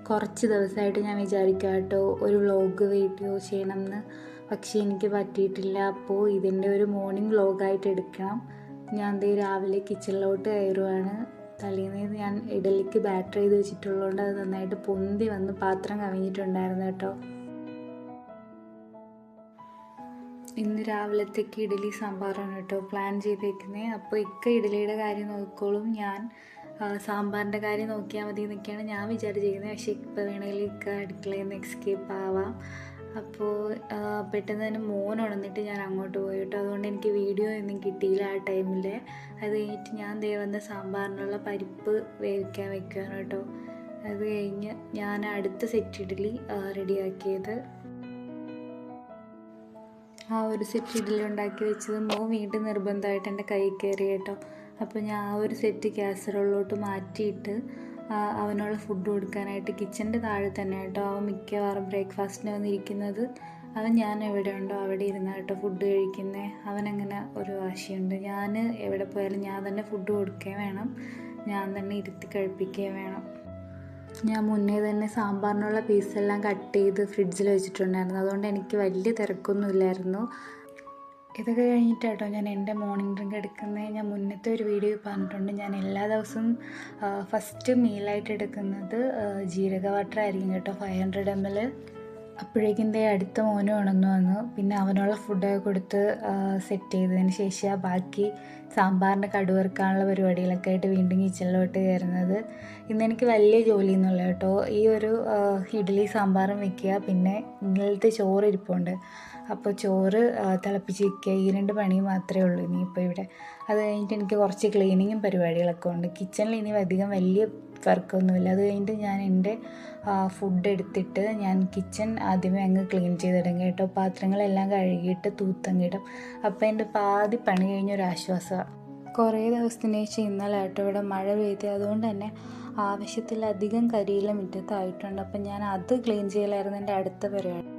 കുറച്ച് ദിവസമായിട്ട് ഞാൻ വിചാരിക്കാം കേട്ടോ ഒരു വ്ളോഗ് വീഡിയോ ചെയ്യണമെന്ന്. പക്ഷേ എനിക്ക് പറ്റിയിട്ടില്ല. അപ്പോൾ ഇതിൻ്റെ ഒരു മോർണിംഗ് വ്ളോഗായിട്ട് എടുക്കണം. ഞാൻ ദേ രാവിലെ കിച്ചണിലോട്ട് കയറുവാണ്. തലേന്ന് ഞാൻ ഇഡലിക്ക് ബാറ്റർ ചെയ്ത് വെച്ചിട്ടുള്ളതുകൊണ്ട് അത് നന്നായിട്ട് പൊന്തി വന്ന് പാത്രം കവിഞ്ഞിട്ടുണ്ടായിരുന്നു കേട്ടോ. ഇന്ന് രാവിലത്തേക്ക് ഇഡലി സാമ്പാറാണ് കേട്ടോ പ്ലാൻ ചെയ്തേക്കുന്നത്. അപ്പോൾ ഇഡലിയുടെ കാര്യം നോക്കിക്കോളും, ഞാൻ സാമ്പാറിൻ്റെ കാര്യം നോക്കിയാൽ മതി എന്നൊക്കെയാണ് ഞാൻ വിചാരിച്ചിരിക്കുന്നത്. പക്ഷേ ഇപ്പോൾ വേണമെങ്കിൽ അടുക്കളയിൽ നിന്ന് എസ്കേപ്പ് ആവാം. അപ്പോൾ പെട്ടെന്ന് തന്നെ മോൻ ഉണർന്നിട്ട് ഞാൻ അങ്ങോട്ട് പോയി കേട്ടോ. അതുകൊണ്ട് എനിക്ക് വീഡിയോ ഒന്നും കിട്ടിയില്ല ആ ടൈമിൽ. അത് കഴിഞ്ഞിട്ട് ഞാൻ വന്ന് സാമ്പാറിനുള്ള പരിപ്പ് വേവിക്കാൻ വെക്കുകയാണ് കേട്ടോ. അത് കഴിഞ്ഞ് ഞാൻ അടുത്ത സെറ്റ് ഇഡലി റെഡിയാക്കിയത്. ആ ഒരു സെറ്റ് ഇഡലി ഉണ്ടാക്കി വെച്ചത് മോൻ വീണ്ടും നിർബന്ധമായിട്ട് എൻ്റെ കൈ കയറി കേട്ടോ. അപ്പോൾ ഞാൻ ആ ഒരു സെറ്റ് കാസറോളിലോട്ട് മാറ്റിയിട്ട് അവനുള്ള ഫുഡ് കൊടുക്കാനായിട്ട് കിച്ചൻ്റെ താഴെ തന്നെ കേട്ടോ. അവൻ മിക്കവാറും ബ്രേക്ക്ഫാസ്റ്റിന് വന്നിരിക്കുന്നത്. ഞാൻ എവിടെ ഉണ്ടോ അവിടെ ഇരുന്ന കേട്ടോ ഫുഡ് കഴിക്കുന്നത്. അവനങ്ങനെ ഒരു വാശിയുണ്ട്. ഞാൻ എവിടെ പോയാലും ഞാൻ തന്നെ ഫുഡ് കൊടുക്കുകയും വേണം, ഞാൻ തന്നെ ഇരുത്തി കഴിപ്പിക്കുകയും വേണം. ഞാൻ മുന്നേ തന്നെ സാമ്പാറിനുള്ള പീസെല്ലാം കട്ട് ചെയ്ത് ഫ്രിഡ്ജിൽ വെച്ചിട്ടുണ്ടായിരുന്നു. അതുകൊണ്ട് എനിക്ക് വലിയ തിരക്കൊന്നുമില്ലായിരുന്നു. ഇതൊക്കെ കഴിഞ്ഞിട്ട് കേട്ടോ ഞാൻ എൻ്റെ മോർണിംഗ് ഡ്രിങ്ക് എടുക്കുന്നത്. ഞാൻ മുന്നത്തെ ഒരു വീഡിയോ പറഞ്ഞിട്ടുണ്ട്, ഞാൻ എല്ലാ ദിവസവും ഫസ്റ്റ് മീലായിട്ട് എടുക്കുന്നത് ജീരക വാട്ടർ ആയിരിക്കും കേട്ടോ, 500 ml. അപ്പോഴേക്കും അടുത്ത മോനും ഉണർന്നു വന്നു. പിന്നെ അവനുള്ള ഫുഡൊക്കെ കൊടുത്ത് സെറ്റ് ചെയ്തതിന് ശേഷം ബാക്കി സാമ്പാറിൻ്റെ കടുവറുക്കാനുള്ള പരിപാടികളൊക്കെ ആയിട്ട് വീണ്ടും കിച്ചണിലോട്ട് കയറുന്നത്. ഇന്നെനിക്ക് വലിയ ജോലിയൊന്നുമില്ല കേട്ടോ. ഈ ഒരു ഇഡ്ഡലി സാമ്പാറും വെക്കുക, പിന്നെ ഇന്നലത്തെ ചോറ് ഇരിപ്പുണ്ട്. അപ്പോൾ ചോറ് തിളപ്പിച്ച് വയ്ക്കുക, ഈ 2 പണി മാത്രമേ ഉള്ളൂ ഇനിയിപ്പോൾ ഇവിടെ. അത് കഴിഞ്ഞിട്ട് എനിക്ക് കുറച്ച് ക്ലീനിങ്ങും പരിപാടികളൊക്കെ ഉണ്ട്. കിച്ചണിൽ ഇനി അധികം വലിയ വർക്കൊന്നുമില്ല. അത് കഴിഞ്ഞിട്ട് ഞാൻ എൻ്റെ ഫുഡ് എടുത്തിട്ട് ഞാൻ കിച്ചൺ ആദ്യമേ അങ്ങ് ക്ലീൻ ചെയ്തിടും കേട്ടോ. പാത്രങ്ങളെല്ലാം കഴുകിയിട്ട് തൂത്തങ്ങിടും. അപ്പോൾ എൻ്റെ പാതി പണി കഴിഞ്ഞൊരാശ്വാസമാണ്. കുറേ ദിവസത്തിന് ശേഷം ഇന്നലെ കേട്ടോ ഇവിടെ മഴ പെയ്ത്, അതുകൊണ്ട് തന്നെ ആവശ്യത്തിലധികം കരിയില മുറ്റത്തായിട്ടുണ്ട്. അപ്പം ഞാൻ അത് ക്ലീൻ ചെയ്യലായിരുന്നു എൻ്റെ അടുത്ത പരിപാടി.